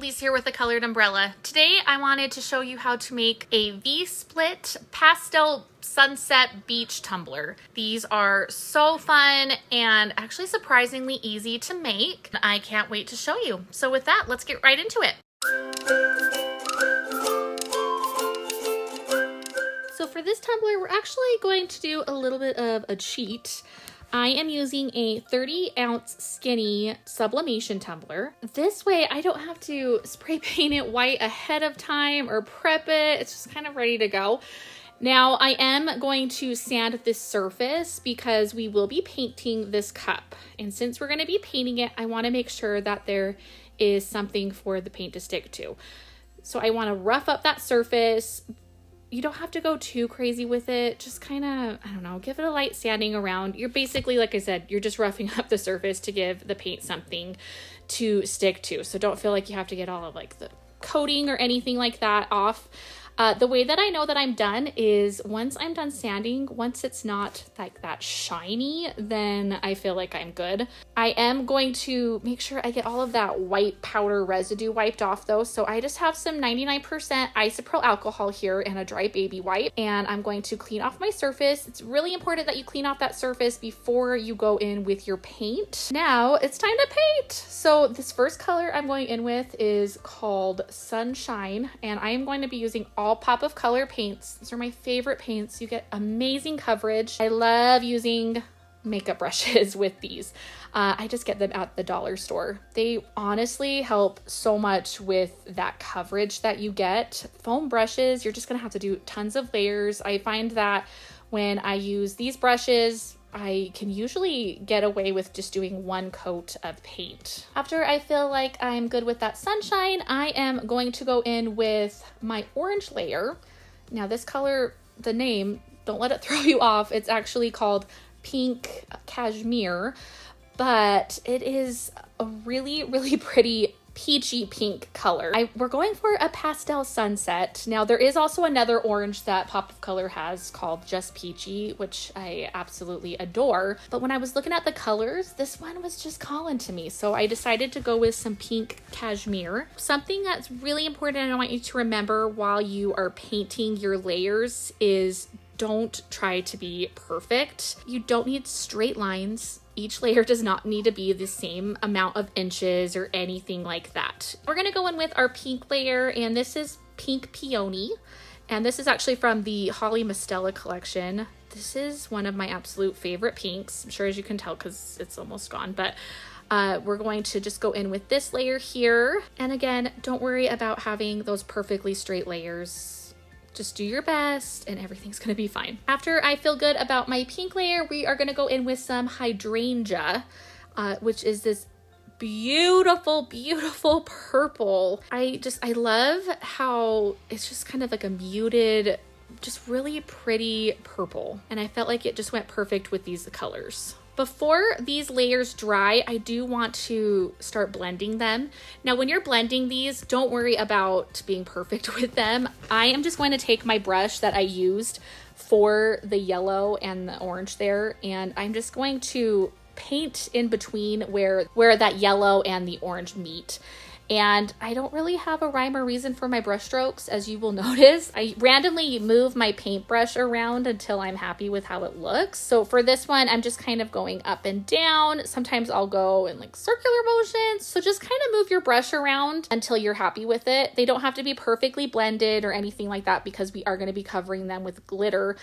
Elise here with The Colored Umbrella. Today I wanted to show you how to make a V-split pastel sunset beach tumbler. These are so fun and actually surprisingly easy to make. I can't wait to show you. So with that, let's get right into it. So for this tumbler, we're actually going to do a little bit of a cheat. I am using a 30-ounce Skinny Sublimation Tumbler. This way I don't have to spray paint it white ahead of time or prep it. It's just kind of ready to go. Now I am going to sand this surface because we will be painting this cup. And since we're going to be painting it, I want to make sure that there is something for the paint to stick to. So I want to rough up that surface. You don't have to go too crazy with it. Just kind of, I don't know, give it a light sanding around. You're basically, like I said, you're just roughing up the surface to give the paint something to stick to. So don't feel like you have to get all of like the coating or anything like that off. The way that I know that I'm done is once I'm done sanding, once it's not like that shiny, then I feel like I'm good. I am going to make sure I get all of that white powder residue wiped off though. So I just have some 99% isopropyl alcohol here and a dry baby wipe, and I'm going to clean off my surface. It's really important that you clean off that surface before you go in with your paint. Now it's time to paint. So this first color I'm going in with is called Sunshine, and I am going to be using all Pop of Color paints. These are my favorite paints. You get amazing coverage. I love using makeup brushes with these. I just get them at the dollar store. They honestly help so much with that coverage that you get. Foam brushes, you're just gonna have to do tons of layers. I find that when I use these brushes, I can usually get away with just doing one coat of paint. After I feel like I'm good with that Sunshine, I am going to go in with my orange layer. Now this color, the name, don't let it throw you off. It's actually called Pink Cashmere, but it is a really, really pretty peachy pink color. We're going for a pastel sunset. Now there is also another orange that Pop of Color has called Just Peachy, which I absolutely adore. But when I was looking at the colors, this one was just calling to me. So I decided to go with some Pink Cashmere. Something that's really important and I want you to remember while you are painting your layers is don't try to be perfect. You don't need straight lines. Each layer does not need to be the same amount of inches or anything like that. We're gonna go in with our pink layer, and this is Pink Peony. And this is actually from the Holly Mistella collection. This is one of my absolute favorite pinks. I'm sure as you can tell because it's almost gone, but we're going to just go in with this layer here. And again, don't worry about having those perfectly straight layers. Just do your best and everything's gonna be fine. After I feel good about my pink layer, we are gonna go in with some hydrangea, which is this beautiful, beautiful purple. I love how it's just kind of like a muted, just really pretty purple. And I felt like it just went perfect with these colors. Before these layers dry, I do want to start blending them. Now, when you're blending these, don't worry about being perfect with them. I am just going to take my brush that I used for the yellow and the orange there, and I'm just going to paint in between where that yellow and the orange meet. And I don't really have a rhyme or reason for my brush strokes, as you will notice. I randomly move my paintbrush around until I'm happy with how it looks. So for this one, I'm just kind of going up and down. Sometimes I'll go in like circular motions. So just kind of move your brush around until you're happy with it. They don't have to be perfectly blended or anything like that because we are going to be covering them with glitter.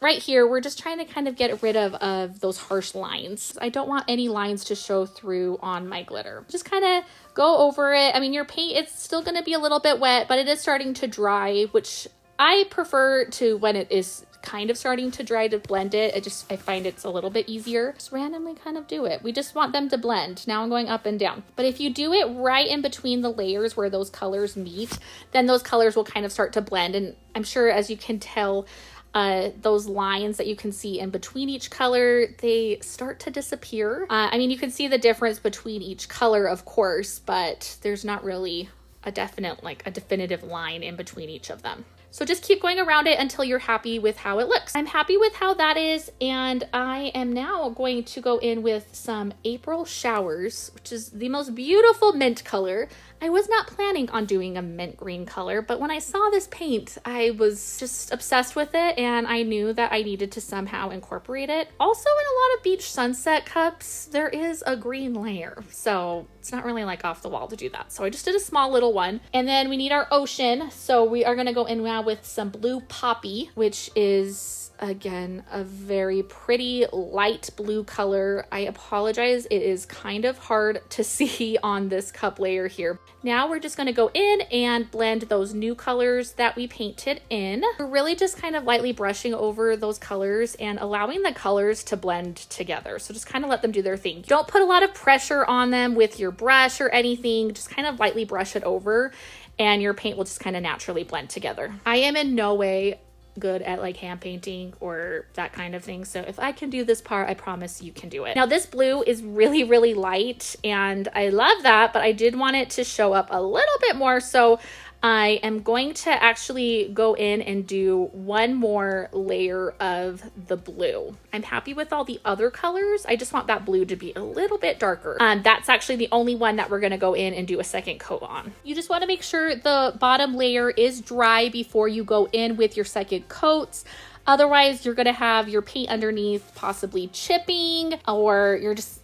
Right here, we're just trying to kind of get rid of those harsh lines. I don't want any lines to show through on my glitter. Just kind of go over it. I mean, your paint, it's still going to be a little bit wet, but it is starting to dry, which I prefer to when it is kind of starting to dry to blend it. I find it's a little bit easier. Just randomly kind of do it. We just want them to blend. Now I'm going up and down. But if you do it right in between the layers where those colors meet, then those colors will kind of start to blend. And I'm sure as you can tell, those lines that you can see in between each color, they start to disappear. I mean, you can see the difference between each color, of course, but there's not really a definitive line in between each of them. So just keep going around it until you're happy with how it looks. I'm happy with how that is, and I am now going to go in with some April Showers, which is the most beautiful mint color. I was not planning on doing a mint green color, but when I saw this paint, I was just obsessed with it and I knew that I needed to somehow incorporate it. Also, in a lot of beach sunset cups, there is a green layer, so it's not really like off the wall to do that. So I just did a small little one. And then we need our ocean. So we are gonna go in now with some blue poppy, which is again a very pretty light blue color. I apologize, it is kind of hard to see on this cup layer here. Now we're just going to go in and blend those new colors that we painted in. We're really just kind of lightly brushing over those colors and allowing the colors to blend together. So just kind of let them do their thing. Don't put a lot of pressure on them with your brush or anything. Just kind of lightly brush it over and your paint will just kind of naturally blend together. I am in no way good at like hand painting or that kind of thing, so if I can do this part, I promise you can do it. Now this blue is really light and I love that, but I did want it to show up a little bit more, so I am going to actually go in and do one more layer of the blue. I'm happy with all the other colors. I just want that blue to be a little bit darker. That's actually the only one that we're gonna go in and do a second coat on. You just wanna make sure the bottom layer is dry before you go in with your second coats. Otherwise, you're gonna have your paint underneath possibly chipping, or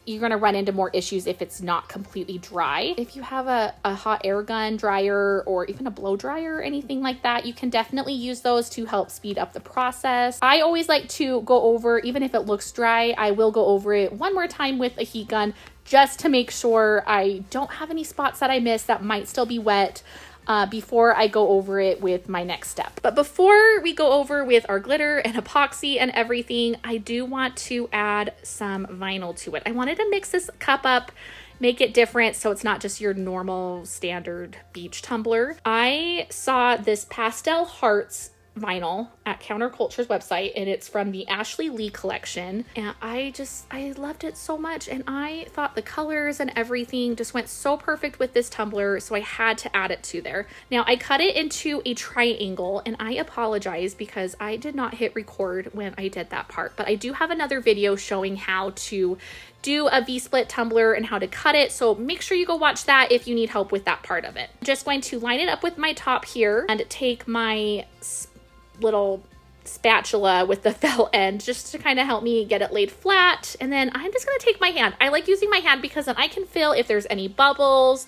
you're gonna run into more issues if it's not completely dry. If you have a hot air gun dryer or even a blow dryer or anything like that, you can definitely use those to help speed up the process. I always like to go over, even if it looks dry, I will go over it one more time with a heat gun just to make sure I don't have any spots that I missed that might still be wet. Before I go over it with my next step. But before we go over with our glitter and epoxy and everything, I do want to add some vinyl to it. I wanted to mix this cup up, make it different so it's not just your normal standard beach tumbler. I saw this Pastel Hearts vinyl at Counterculture's website, and it's from the Ashley Lee collection, and I loved it so much, and I thought the colors and everything just went so perfect with this tumbler, so I had to add it to there. Now I cut it into a triangle, and I apologize because I did not hit record when I did that part, but I do have another video showing how to do a V-split tumbler and how to cut it, so make sure you go watch that if you need help with that part of it. I'm just going to line it up with my top here and take my little spatula with the felt end just to kind of help me get it laid flat, and then I'm just going to take my hand. I like using my hand because then I can feel if there's any bubbles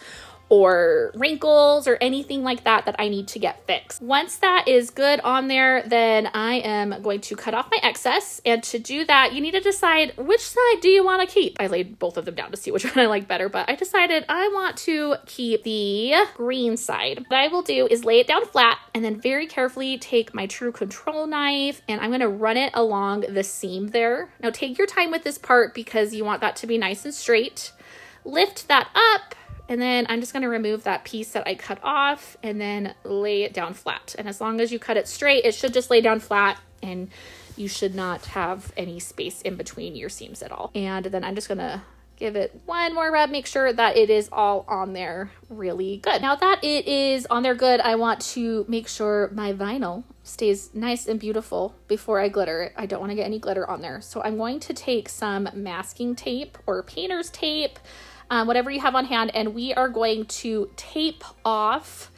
or wrinkles or anything like that that I need to get fixed. Once that is good on there, then I am going to cut off my excess, and to do that you need to decide which side do you want to keep. I laid both of them down to see which one I like better, but I decided I want to keep the green side. What I will do is lay it down flat and then very carefully take my true control knife and I'm going to run it along the seam there. Now take your time with this part because you want that to be nice and straight. Lift that up, and then I'm just going to remove that piece that I cut off and then lay it down flat. And as long as you cut it straight, it should just lay down flat and you should not have any space in between your seams at all. And then I'm just going to give it one more rub, make sure that it is all on there really good. Now that it is on there good, I want to make sure my vinyl stays nice and beautiful before I glitter it. I don't want to get any glitter on there. So I'm going to take some masking tape or painter's tape, whatever you have on hand, and we are going to tape off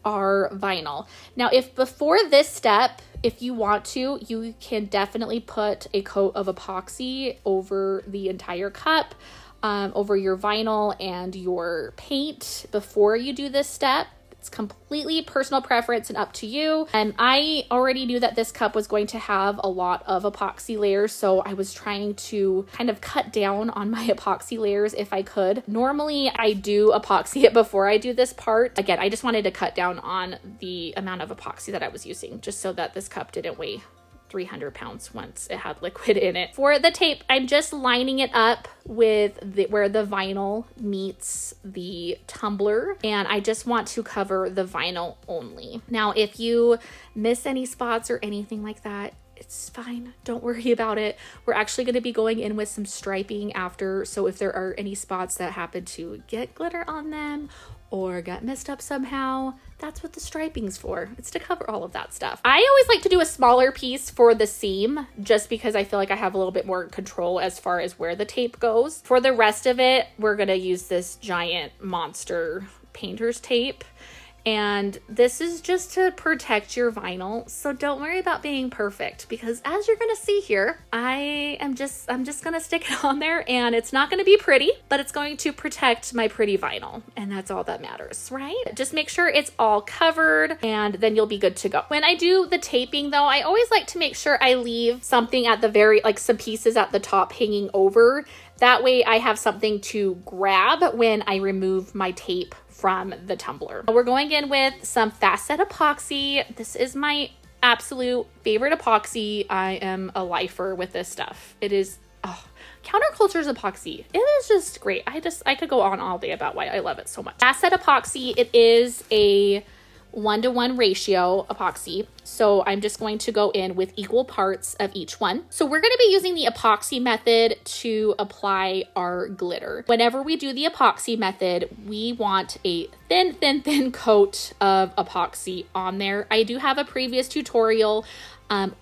our vinyl. Now, if before this step, if you want to, you can definitely put a coat of epoxy over the entire cup, over your vinyl and your paint before you do this step. It's completely personal preference and up to you. And I already knew that this cup was going to have a lot of epoxy layers, so I was trying to kind of cut down on my epoxy layers if I could. Normally I do epoxy it before I do this part. Again, I just wanted to cut down on the amount of epoxy that I was using just so that this cup didn't weigh 300 pounds once it had liquid in it. For the tape, I'm just lining it up with where the vinyl meets the tumbler, and I just want to cover the vinyl only. Now, if you miss any spots or anything like that, it's fine. Don't worry about it. We're actually going to be going in with some striping after, so if there are any spots that happen to get glitter on them or got messed up somehow, that's what the striping's for. It's to cover all of that stuff. I always like to do a smaller piece for the seam just because I feel like I have a little bit more control as far as where the tape goes. For the rest of it, we're gonna use this giant monster painter's tape. And this is just to protect your vinyl. So don't worry about being perfect, because as you're gonna see here, I'm just gonna stick it on there, and it's not gonna be pretty, but it's going to protect my pretty vinyl. And that's all that matters, right? Just make sure it's all covered, and then you'll be good to go. When I do the taping though, I always like to make sure I leave something at the very, like some pieces at the top hanging over. That way I have something to grab when I remove my tape from the tumbler. We're going in with some Fast Set Epoxy. This is my absolute favorite epoxy. I am a lifer with this stuff. It is, Counterculture's epoxy. It is just great. I could go on all day about why I love it so much. Fast Set Epoxy, it is a 1-to-1 ratio epoxy. So I'm just going to go in with equal parts of each one. So we're going to be using the epoxy method to apply our glitter. Whenever we do the epoxy method, we want a thin coat of epoxy on there. I do have a previous tutorial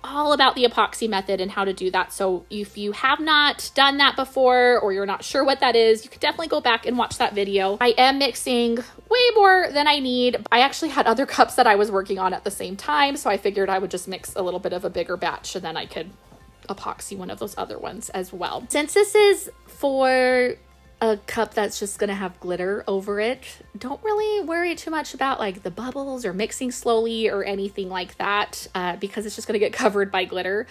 all about the epoxy method and how to do that. So if you have not done that before, or you're not sure what that is, you can definitely go back and watch that video. I am mixing way more than I need. I actually had other cups that I was working on at the same time, so I figured I would just mix a little bit of a bigger batch, and then I could epoxy one of those other ones as well. Since this is for a cup that's just gonna have glitter over it, don't really worry too much about like the bubbles or mixing slowly or anything like that, because it's just gonna get covered by glitter.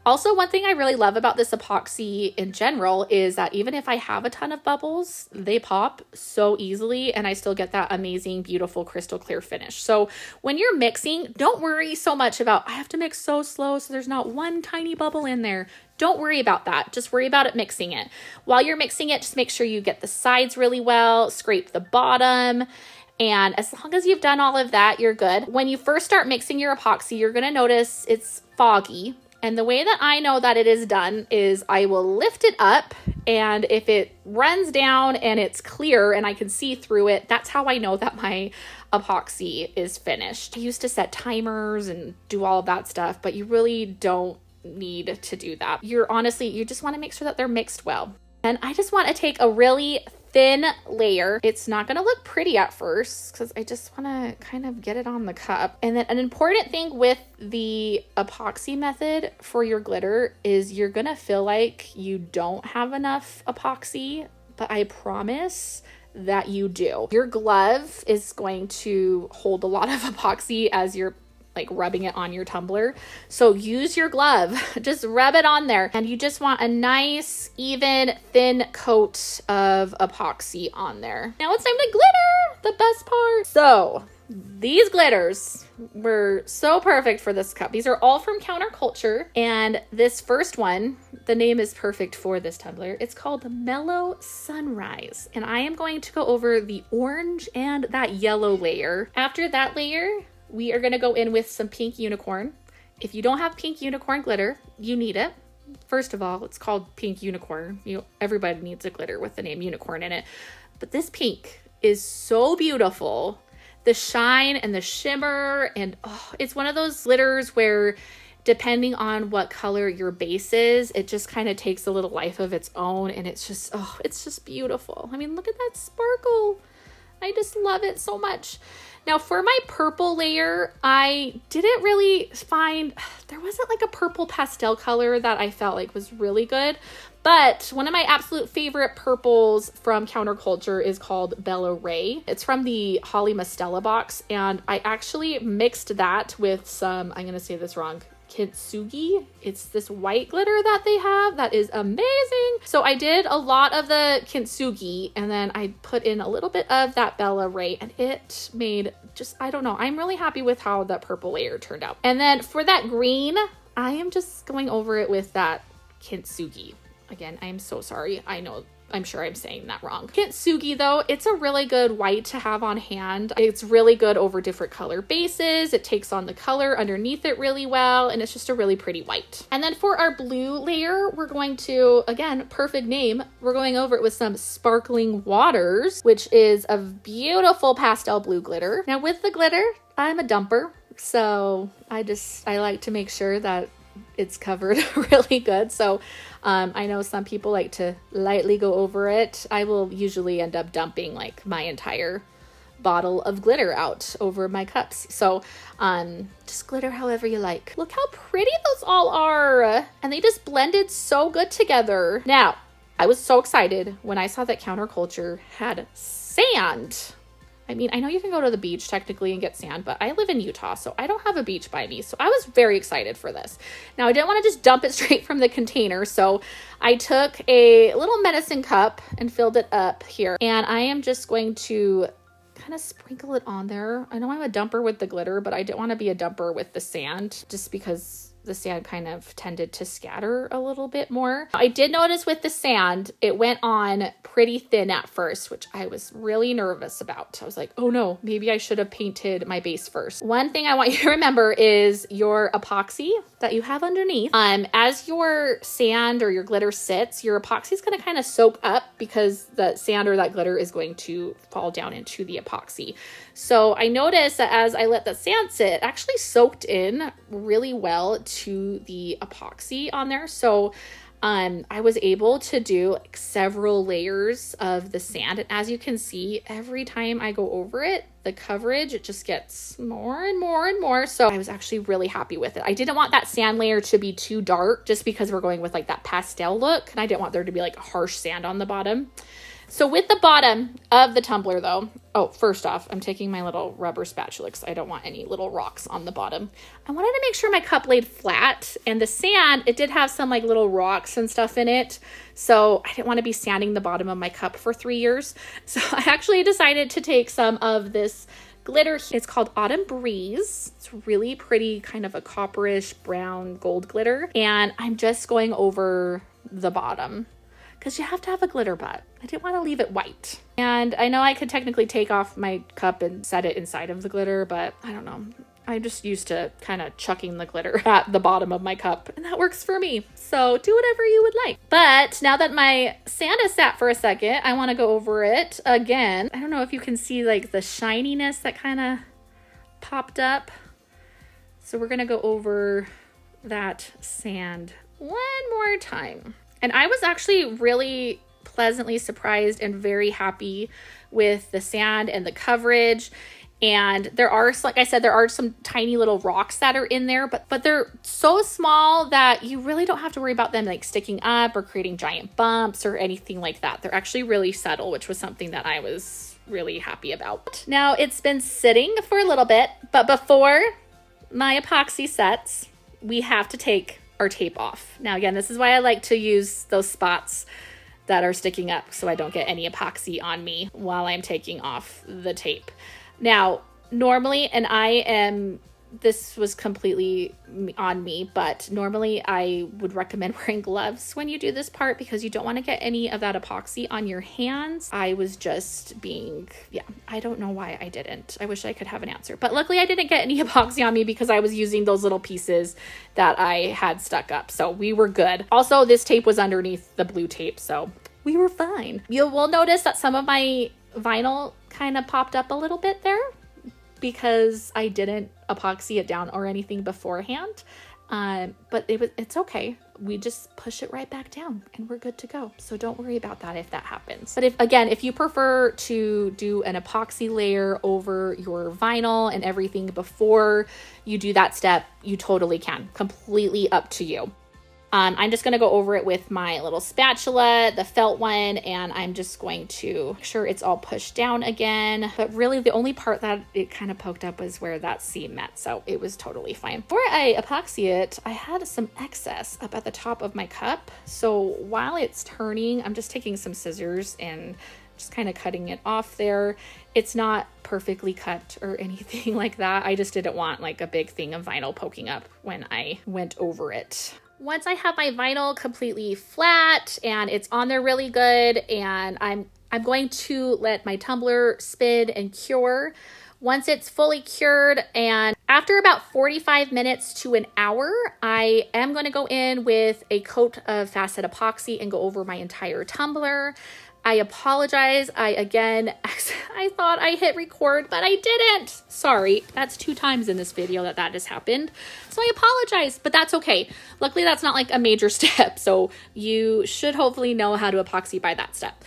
Also, one thing I really love about this epoxy in general is that even if I have a ton of bubbles, they pop so easily and I still get that amazing, beautiful crystal clear finish. So when you're mixing, don't worry so much about, I have to mix so slow so there's not one tiny bubble in there. Don't worry about that. Just worry about it mixing it. While you're mixing it, just make sure you get the sides really well, scrape the bottom. And as long as you've done all of that, you're good. When you first start mixing your epoxy, you're gonna notice it's foggy. And the way that I know that it is done is I will lift it up, and if it runs down and it's clear and I can see through it, that's how I know that my epoxy is finished. I used to set timers and do all of that stuff, but you really don't need to do that. You just want to make sure that they're mixed well. And I just want to take a really thin layer. It's not going to look pretty at first because I just want to kind of get it on the cup. And then an important thing with the epoxy method for your glitter is you're going to feel like you don't have enough epoxy, but I promise that you do. Your glove is going to hold a lot of epoxy as you're like rubbing it on your tumbler. So use your glove, just rub it on there. And you just want a nice, even, thin coat of epoxy on there. Now it's time to glitter, the best part. So these glitters were so perfect for this cup. These are all from Counterculture. And this first one, the name is perfect for this tumbler. It's called Mellow Sunrise. And I am going to go over the orange and that yellow layer. After that layer, we are going to go in with some pink unicorn. If you don't have pink unicorn glitter, you need it. First of all, it's called pink unicorn. Everybody needs a glitter with the name unicorn in it. But this pink is so beautiful. The shine and the shimmer, and it's one of those glitters where depending on what color your base is, it just kind of takes a little life of its own, and it's just beautiful. I mean, look at that sparkle. I just love it so much. Now for my purple layer, I didn't really find, there wasn't like a purple pastel color that I felt like was really good. But one of my absolute favorite purples from Counterculture is called Bella Ray. It's from the Holly Mastella box. And I actually mixed that with some, I'm going to say this wrong, Kintsugi. It's this white glitter that they have that is amazing. So I did a lot of the Kintsugi and then I put in a little bit of that Bella Ray, and it made just, I don't know, I'm really happy with how that purple layer turned out. And then for that green, I am just going over it with that Kintsugi. Again, I'm so sorry. I'm sure I'm saying that wrong. Kintsugi though, it's a really good white to have on hand. It's really good over different color bases. It takes on the color underneath it really well, and it's just a really pretty white. And then for our blue layer, we're going to, again, perfect name, we're going over it with some Sparkling Waters, which is a beautiful pastel blue glitter. Now with the glitter, I'm a dumper, so I like to make sure that it's covered really good. So I know some people like to lightly go over it. I will usually end up dumping like my entire bottle of glitter out over my cups. So just glitter however you like. Look how pretty those all are. And they just blended so good together. Now, I was so excited when I saw that Counterculture had sand. I mean, I know you can go to the beach technically and get sand, but I live in Utah, so I don't have a beach by me. So I was very excited for this. Now, I didn't want to just dump it straight from the container, so I took a little medicine cup and filled it up here. And I am just going to kind of sprinkle it on there. I know I'm a dumper with the glitter, but I didn't want to be a dumper with the sand just because the sand kind of tended to scatter a little bit more. I did notice with the sand, it went on pretty thin at first, which I was really nervous about. I was like, oh no, maybe I should have painted my base first. One thing I want you to remember is your epoxy that you have underneath. As your sand or your glitter sits, your epoxy is going to kind of soak up because the sand or that glitter is going to fall down into the epoxy. So I noticed that as I let the sand sit, it actually soaked in really well to the epoxy on there. So I was able to do like several layers of the sand. And as you can see, every time I go over it, the coverage, it just gets more and more and more. So I was actually really happy with it. I didn't want that sand layer to be too dark just because we're going with like that pastel look. And I didn't want there to be like a harsh sand on the bottom. So with the bottom of the tumbler though, oh, first off, I'm taking my little rubber spatula because I don't want any little rocks on the bottom. I wanted to make sure my cup laid flat, and the sand, it did have some like little rocks and stuff in it. So I didn't want to be sanding the bottom of my cup for 3 years. So I actually decided to take some of this glitter. It's called Autumn Breeze. It's really pretty, kind of a copperish brown gold glitter. And I'm just going over the bottom, because you have to have a glitter butt. I didn't want to leave it white. And I know I could technically take off my cup and set it inside of the glitter, but I don't know. I'm just used to kind of chucking the glitter at the bottom of my cup, and that works for me. So do whatever you would like. But now that my sand is sat for a second, I want to go over it again. I don't know if you can see like the shininess that kind of popped up. So we're going to go over that sand one more time. And I was actually really pleasantly surprised and very happy with the sand and the coverage. And there are, like I said, there are some tiny little rocks that are in there, but they're so small that you really don't have to worry about them like sticking up or creating giant bumps or anything like that. They're actually really subtle, which was something that I was really happy about. Now it's been sitting for a little bit, but before my epoxy sets, we have to take our tape off. Now, again, this is why I like to use those spots that are sticking up so I don't get any epoxy on me while I'm taking off the tape. Now, normally, this was completely on me, but normally I would recommend wearing gloves when you do this part because you don't want to get any of that epoxy on your hands. I was just I don't know why I didn't. I wish I could have an answer, but luckily I didn't get any epoxy on me because I was using those little pieces that I had stuck up. So we were good. Also, this tape was underneath the blue tape, so we were fine. You will notice that some of my vinyl kind of popped up a little bit there because I didn't epoxy it down or anything beforehand. But it's okay. We just push it right back down and we're good to go. So don't worry about that if that happens. But if you prefer to do an epoxy layer over your vinyl and everything before you do that step, you totally can. Completely up to you. I'm just going to go over it with my little spatula, the felt one, and I'm just going to make sure it's all pushed down again. But really the only part that it kind of poked up was where that seam met, so it was totally fine. Before I epoxy it, I had some excess up at the top of my cup. So while it's turning, I'm just taking some scissors and just kind of cutting it off there. It's not perfectly cut or anything like that. I just didn't want like a big thing of vinyl poking up when I went over it. Once I have my vinyl completely flat and it's on there really good, and I'm going to let my tumbler spin and cure. Once it's fully cured, and after about 45 minutes to an hour, I am going to go in with a coat of fast set epoxy and go over my entire tumbler. I apologize. I thought I hit record, but I didn't. Sorry, that's 2 times in this video that has happened. So I apologize, but that's okay. Luckily, that's not like a major step. So you should hopefully know how to epoxy by that step.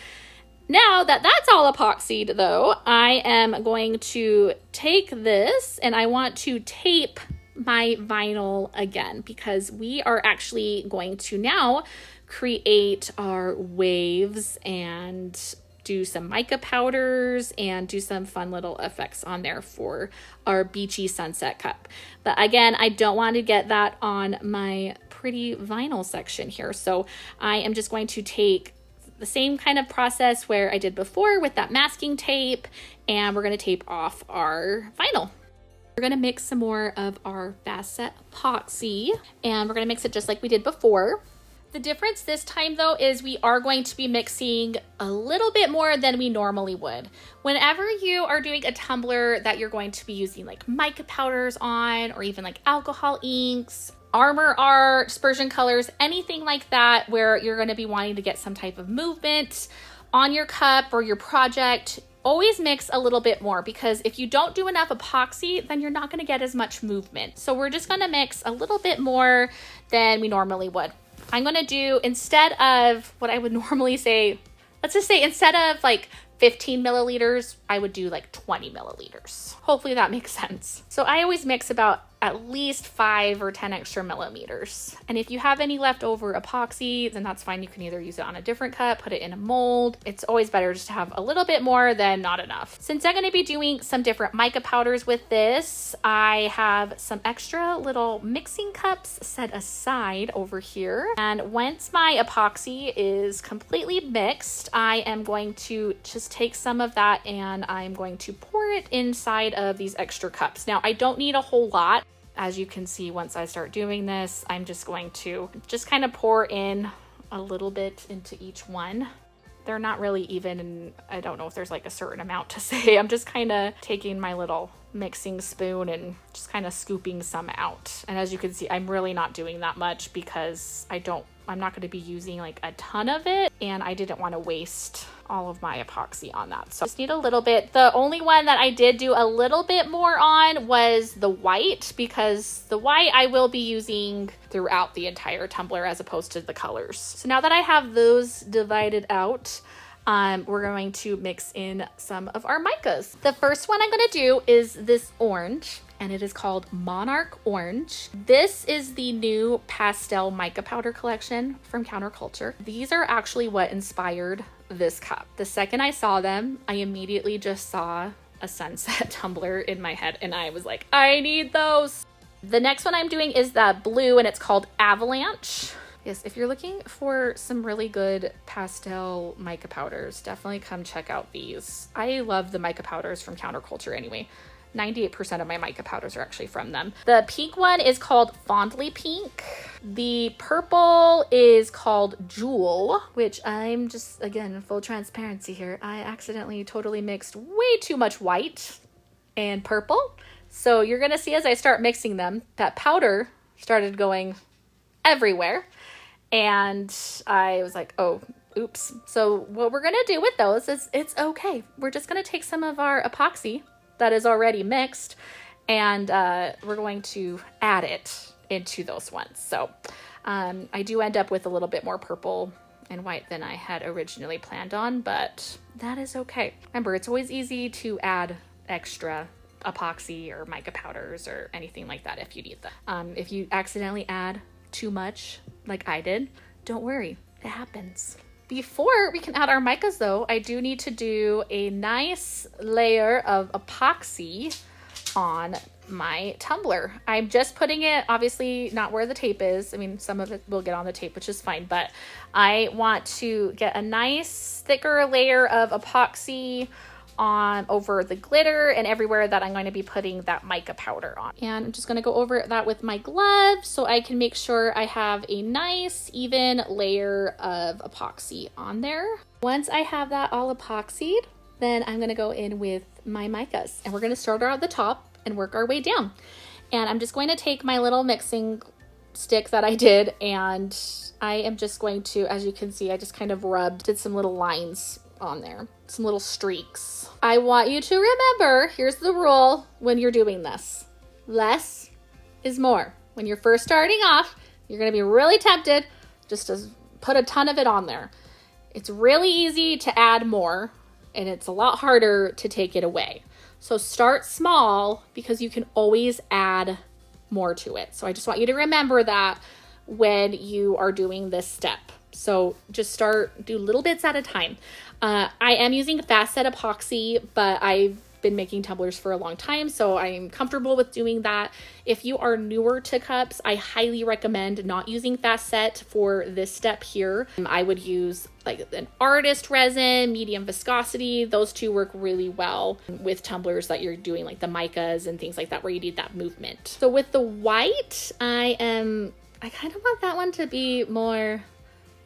Now that that's all epoxied though, I am going to take this and I want to tape my vinyl again, because we are actually going to now create our waves and do some mica powders and do some fun little effects on there for our beachy sunset cup. But again, I don't want to get that on my pretty vinyl section here. So I am just going to take the same kind of process where I did before with that masking tape, and we're going to tape off our vinyl. We're going to mix some more of our Set Epoxy, and we're going to mix it just like we did before. The difference this time though is we are going to be mixing a little bit more than we normally would. Whenever you are doing a tumbler that you're going to be using like mica powders on, or even like alcohol inks, armor art, dispersion colors, anything like that, where you're going to be wanting to get some type of movement on your cup or your project, always mix a little bit more, because if you don't do enough epoxy, then you're not going to get as much movement. So we're just going to mix a little bit more than we normally would. I'm going to do, instead of what I would normally say, let's just say instead of like 15 milliliters, I would do like 20 milliliters. Hopefully that makes sense. So I always mix about at least 5 or 10 extra milliliters. And if you have any leftover epoxy, then that's fine. You can either use it on a different cup, put it in a mold. It's always better just to have a little bit more than not enough. Since I'm going to be doing some different mica powders with this, I have some extra little mixing cups set aside over here. And once my epoxy is completely mixed, I am going to just take some of that and I'm going to pour it inside of these extra cups. Now, I don't need a whole lot. As you can see, once I start doing this, I'm just going to just kind of pour in a little bit into each one. They're not really even, and I don't know if there's like a certain amount to say. I'm just kind of taking my little mixing spoon and just kind of scooping some out. And as you can see, I'm really not doing that much because I'm not going to be using like a ton of it, and I didn't want to waste all of my epoxy on that. So I just need a little bit. The only one that I did do a little bit more on was the white, because the white I will be using throughout the entire tumbler as opposed to the colors. So now that I have those divided out, we're going to mix in some of our micas. The first one I'm going to do is this orange, and it is called Monarch Orange. This is the new pastel mica powder collection from Counterculture. These are actually what inspired this cup. The second I saw them, I immediately just saw a sunset tumbler in my head, and I was like, I need those. The next one I'm doing is that blue, and it's called Avalanche. Yes, if you're looking for some really good pastel mica powders, definitely come check out these. I love the mica powders from Counterculture anyway. 98% of my mica powders are actually from them. The pink one is called Fondly Pink. The purple is called Jewel, which I'm just, again, full transparency here, I accidentally totally mixed way too much white and purple. So you're gonna see as I start mixing them, that powder started going everywhere. And I was like, oh, oops. So what we're gonna do with those is, it's okay. We're just gonna take some of our epoxy that is already mixed, and we're going to add it into those ones. So I do end up with a little bit more purple and white than I had originally planned on, but that is okay. Remember, it's always easy to add extra epoxy or mica powders or anything like that if you need them. If you accidentally add too much like I did, don't worry, it happens. Before we can add our micas though, I do need to do a nice layer of epoxy on my tumbler. I'm just putting it, obviously not where the tape is. I mean, some of it will get on the tape, which is fine, but I want to get a nice thicker layer of epoxy on over the glitter and everywhere that I'm going to be putting that mica powder on. And I'm just going to go over that with my gloves so I can make sure I have a nice even layer of epoxy on there. Once I have that all epoxied, then I'm going to go in with my micas, and we're going to start out at the top and work our way down. And I'm just going to take my little mixing stick that I did, and I am just going to, as you can see, I just kind of did some little lines on there, some little streaks. I want you to remember, here's the rule when you're doing this: less is more. When you're first starting off, you're going to be really tempted just to put a ton of it on there. It's really easy to add more, and it's a lot harder to take it away. So start small because you can always add more to it. So I just want you to remember that when you are doing this step. So just do little bits at a time. I am using Set Epoxy, but I've been making tumblers for a long time, so I'm comfortable with doing that. If you are newer to cups, I highly recommend not using Set for this step here. I would use like an artist resin, medium viscosity. Those two work really well with tumblers that you're doing like the MICAs and things like that where you need that movement. So with the white, I kind of want that one to be more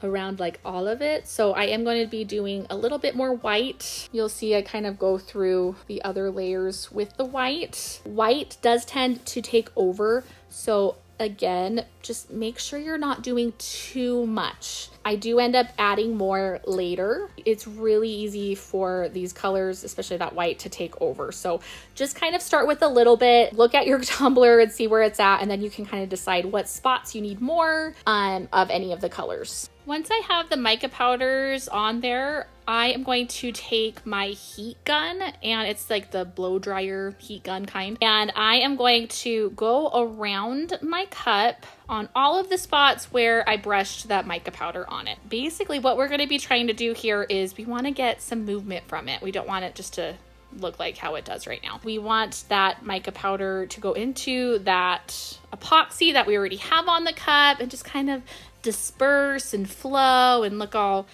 around like all of it. So I am going to be doing a little bit more white. You'll see I kind of go through the other layers with the white. White does tend to take over. So again, just make sure you're not doing too much. I do end up adding more later. It's really easy for these colors, especially that white, to take over. So just kind of start with a little bit, look at your tumbler and see where it's at, and then you can kind of decide what spots you need more of any of the colors. Once I have the mica powders on there, I am going to take my heat gun, and it's like the blow dryer heat gun kind, and I am going to go around my cup on all of the spots where I brushed that mica powder on it. Basically what we're going to be trying to do here is we want to get some movement from it. We don't want it just to look like how it does right now. We want that mica powder to go into that epoxy that we already have on the cup and just kind of disperse and flow and look all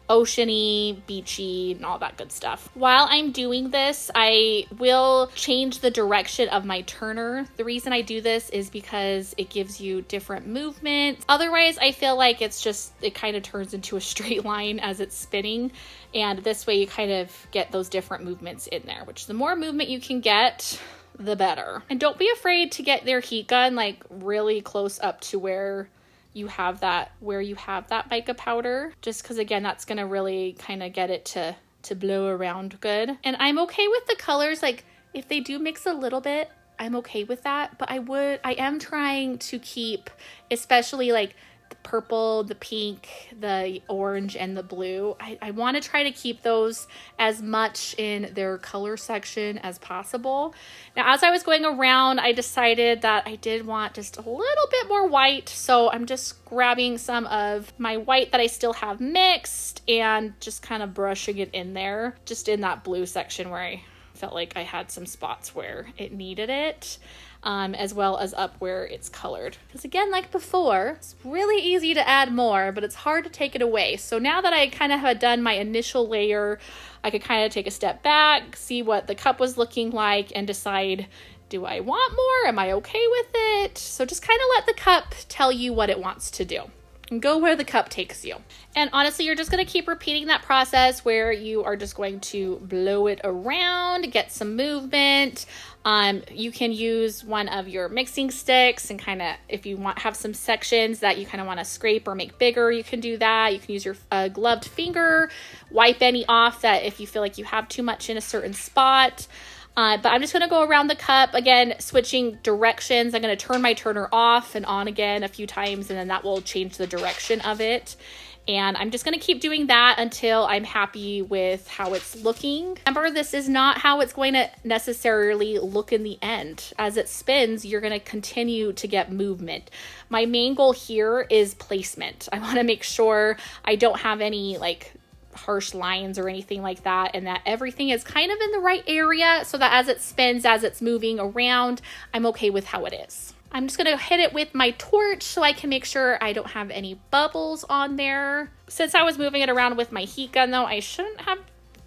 oceany, beachy, and all that good stuff. While I'm doing this, I will change the direction of my turner. The reason I do this is because it gives you different movements. Otherwise, I feel like it kind of turns into a straight line as it's spinning. And this way you kind of get those different movements in there, which the more movement you can get, the better. And don't be afraid to get their heat gun like really close up to where you have that mica powder, just because again that's gonna really kind of get it to blow around good. And I'm okay with the colors, like if they do mix a little bit, I'm okay with that, but I am trying to keep, especially like the purple, the pink, the orange, and the blue, I want to try to keep those as much in their color section as possible. Now, as I was going around, I decided that I did want just a little bit more white, so I'm just grabbing some of my white that I still have mixed and just kind of brushing it in there, just in that blue section where I felt like I had some spots where it needed it. As well as up where it's colored. Because again, like before, it's really easy to add more, but it's hard to take it away. So now that I kind of had done my initial layer, I could kind of take a step back, see what the cup was looking like, and decide, do I want more? Am I okay with it? So just kind of let the cup tell you what it wants to do. And go where the cup takes you. And honestly, you're just going to keep repeating that process where you are just going to blow it around, get some movement. You can use one of your mixing sticks and kind of, if you have some sections that you kind of want to scrape or make bigger, you can do that. You can use your gloved finger, wipe any off that if you feel like you have too much in a certain spot. But I'm just going to go around the cup, again, switching directions. I'm going to turn my turner off and on again a few times, and then that will change the direction of it. And I'm just going to keep doing that until I'm happy with how it's looking. Remember, this is not how it's going to necessarily look in the end. As it spins, you're going to continue to get movement. My main goal here is placement. I want to make sure I don't have any like harsh lines or anything like that, and that everything is kind of in the right area so that as it spins, as it's moving around, I'm okay with how it is. I'm just going to hit it with my torch so I can make sure I don't have any bubbles on there. Since I was moving it around with my heat gun though, I shouldn't have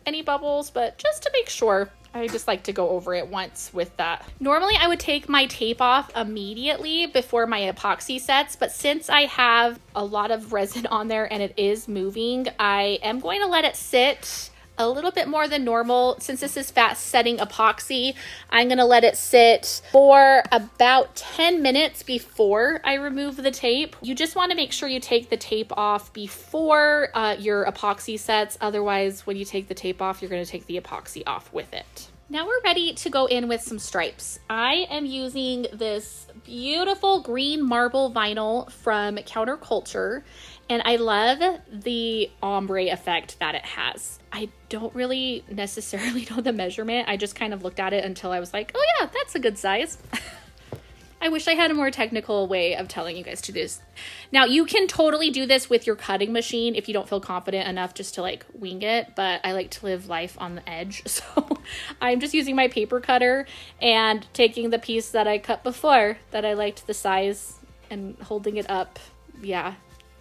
any bubbles, but just to make sure, I just like to go over it once with that. Normally I would take my tape off immediately before my epoxy sets, but since I have a lot of resin on there and it is moving, I am going to let it sit a little bit more than normal. Since this is fast setting epoxy, I'm going to let it sit for about 10 minutes before I remove the tape. You just want to make sure you take the tape off before your epoxy sets. Otherwise, when you take the tape off, you're going to take the epoxy off with it. Now we're ready to go in with some stripes. I am using this beautiful green marble vinyl from Counterculture, and I love the ombre effect that it has. I don't really necessarily know the measurement. I just kind of looked at it until I was like, oh yeah, that's a good size. I wish I had a more technical way of telling you guys to do this. Now, you can totally do this with your cutting machine if you don't feel confident enough just to like wing it, but I like to live life on the edge. So I'm just using my paper cutter and taking the piece that I cut before that I liked the size and holding it up. Yeah,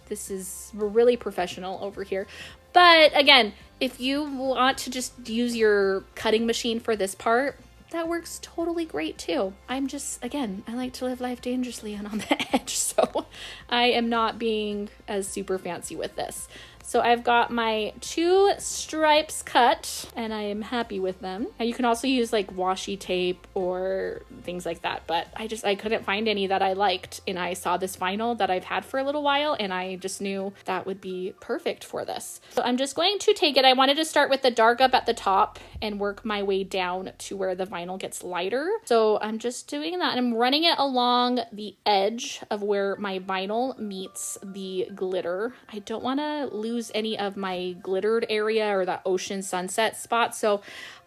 we're really professional over here. But again, if you want to just use your cutting machine for this part, that works totally great too. I'm just, again, I like to live life dangerously and on the edge, so I am not being as super fancy with this. So I've got my 2 stripes cut and I am happy with them. Now you can also use like washi tape or things like that, but I couldn't find any that I liked, and I saw this vinyl that I've had for a little while and I just knew that would be perfect for this. So I'm just going to take it. I wanted to start with the dark up at the top and work my way down to where the vinyl gets lighter. So I'm just doing that. I'm running it along the edge of where my vinyl meets the glitter. I don't want to lose any of my glittered area or that ocean sunset spot, so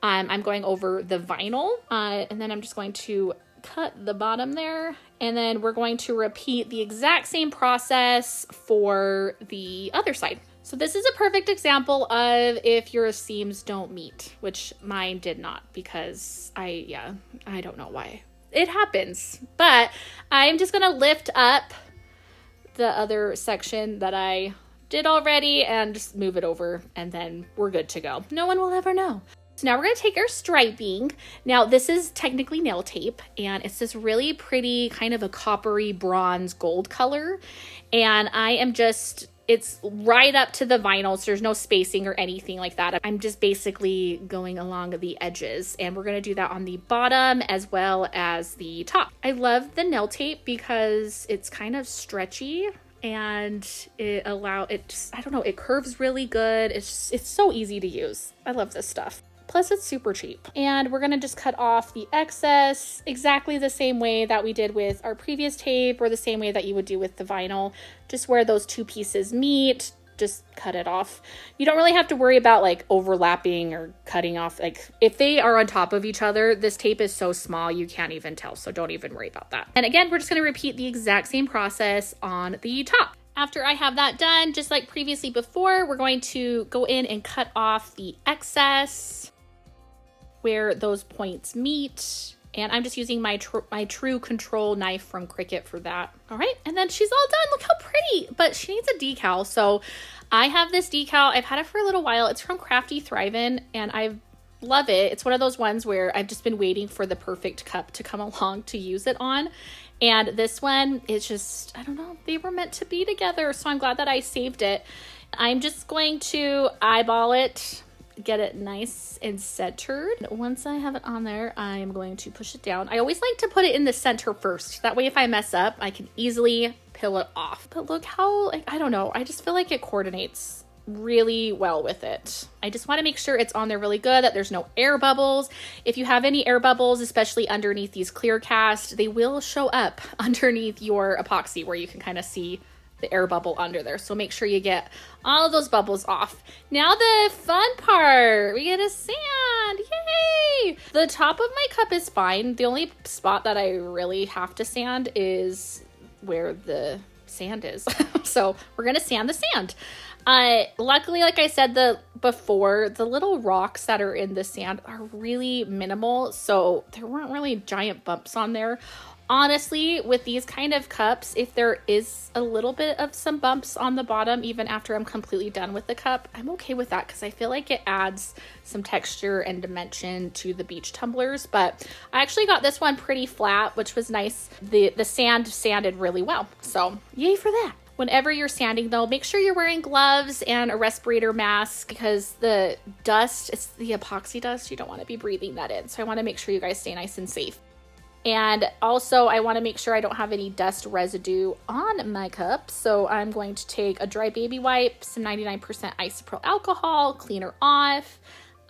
I'm going over the vinyl, and then I'm just going to cut the bottom there, and then we're going to repeat the exact same process for the other side. So this is a perfect example of if your seams don't meet, which mine did not, because I don't know why it happens, but I'm just gonna lift up the other section that I did already and just move it over, and then we're good to go. No one will ever know. So now we're going to take our striping. Now this is technically nail tape, and it's this really pretty kind of a coppery bronze gold color, and it's right up to the vinyl, so there's no spacing or anything like that. I'm just basically going along the edges, and we're going to do that on the bottom as well as the top. I love the nail tape because it's kind of stretchy, and it curves really good. It's so easy to use. I love this stuff. Plus it's super cheap. And we're gonna just cut off the excess exactly the same way that we did with our previous tape, or the same way that you would do with the vinyl. Just where those 2 pieces meet, just cut it off. You don't really have to worry about like overlapping or cutting off. Like if they are on top of each other, this tape is so small you can't even tell, so don't even worry about that. And again, we're just going to repeat the exact same process on the top. After I have that done, just like previously before, we're going to go in and cut off the excess where those points meet. And I'm just using my True Control knife from Cricut for that. All right, and then she's all done. Look how pretty, but she needs a decal. So I have this decal. I've had it for a little while. It's from Crafty Thrivin', and I love it. It's one of those ones where I've just been waiting for the perfect cup to come along to use it on. And this one is just, I don't know, they were meant to be together. So I'm glad that I saved it. I'm just going to eyeball it, get it nice and centered. Once I have it on there, I'm going to push it down. I always like to put it in the center first. That way if I mess up, I can easily peel it off. But look how, I don't know, I just feel like it coordinates really well with it. I just want to make sure it's on there really good, that there's no air bubbles. If you have any air bubbles, especially underneath these clear cast, they will show up underneath your epoxy where you can kind of see the air bubble under there. So make sure you get all of those bubbles off. Now the fun part, we get a sand, yay! The top of my cup is fine. The only spot that I really have to sand is where the sand is. So we're gonna sand the sand. Luckily, like I said before, the little rocks that are in the sand are really minimal, so there weren't really giant bumps on there. Honestly, with these kind of cups, if there is a little bit of some bumps on the bottom, even after I'm completely done with the cup, I'm okay with that because I feel like it adds some texture and dimension to the beach tumblers. But I actually got this one pretty flat, which was nice. The sand sanded really well, so yay for that. Whenever you're sanding though, make sure you're wearing gloves and a respirator mask because the dust, it's the epoxy dust, you don't want to be breathing that in. So I want to make sure you guys stay nice and safe. And also I want to make sure I don't have any dust residue on my cup. So I'm going to take a dry baby wipe, some 99% isopropyl alcohol, clean her off.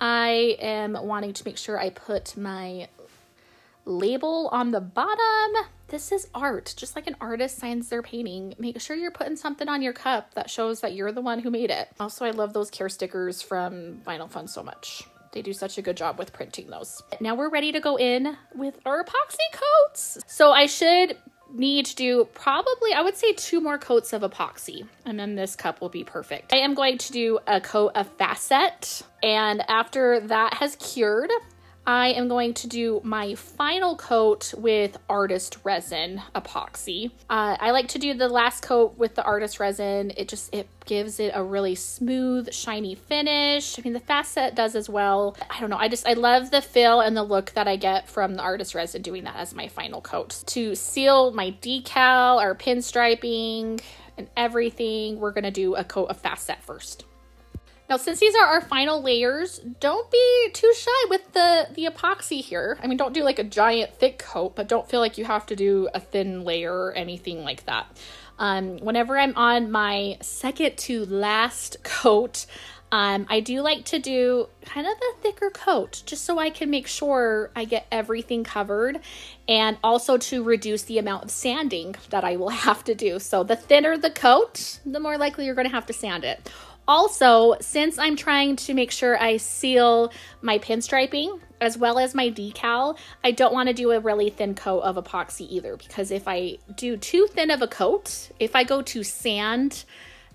I am wanting to make sure I put my label on the bottom This is art. Just like an artist signs their painting, make sure you're putting something on your cup that shows that you're the one who made it. Also, I love those care stickers from Vinyl Fun so much. They do such a good job with printing those. Now we're ready to go in with our epoxy coats. So I should need to do probably, I would say 2 more coats of epoxy, and then this cup will be perfect. I am going to do a coat of Facet, and after that has cured, I am going to do my final coat with Artist Resin epoxy. I like to do the last coat with the Artist Resin. It gives it a really smooth, shiny finish. I mean, the Facet does as well. I don't know. I love the feel and the look that I get from the Artist Resin doing that as my final coat. To seal my decal, our pinstriping, and everything, we're gonna do a coat of Facet first. Now, since these are our final layers, don't be too shy with the epoxy here. I mean, don't do like a giant thick coat, but don't feel like you have to do a thin layer or anything like that. Whenever I'm on my second to last coat, I do like to do kind of a thicker coat, just so I can make sure I get everything covered, and also to reduce the amount of sanding that I will have to do. So the thinner the coat, the more likely you're going to have to sand it. Also, since I'm trying to make sure I seal my pinstriping as well as my decal, I don't want to do a really thin coat of epoxy either, because if I do too thin of a coat, if I go to sand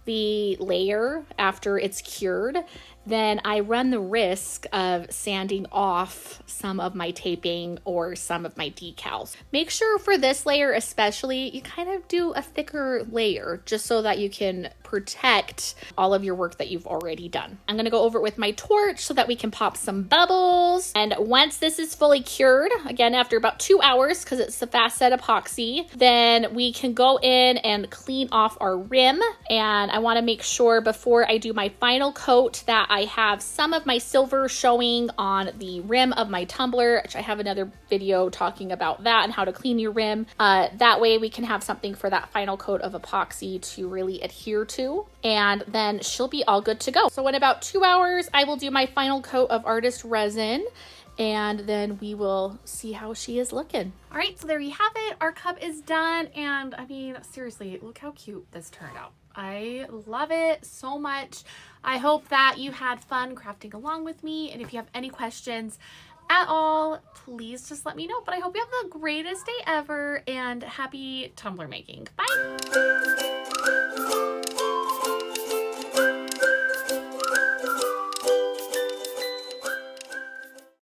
the layer after it's cured, then I run the risk of sanding off some of my taping or some of my decals. Make sure for this layer especially, you kind of do a thicker layer just so that you can protect all of your work that you've already done. I'm gonna go over it with my torch so that we can pop some bubbles. And once this is fully cured, again, after about 2 hours, because it's the Facet epoxy, then we can go in and clean off our rim. And I wanna make sure before I do my final coat that I have some of my silver showing on the rim of my tumbler, which I have another video talking about that and how to clean your rim. That way we can have something for that final coat of epoxy to really adhere to, and then she'll be all good to go. So in about 2 hours, I will do my final coat of Artist Resin, and then we will see how she is looking. All right, so there you have it. Our cup is done, and I mean, seriously, look how cute this turned out. I love it so much. I hope that you had fun crafting along with me, and if you have any questions at all, please just let me know. But I hope you have the greatest day ever, and happy tumbler making. Bye!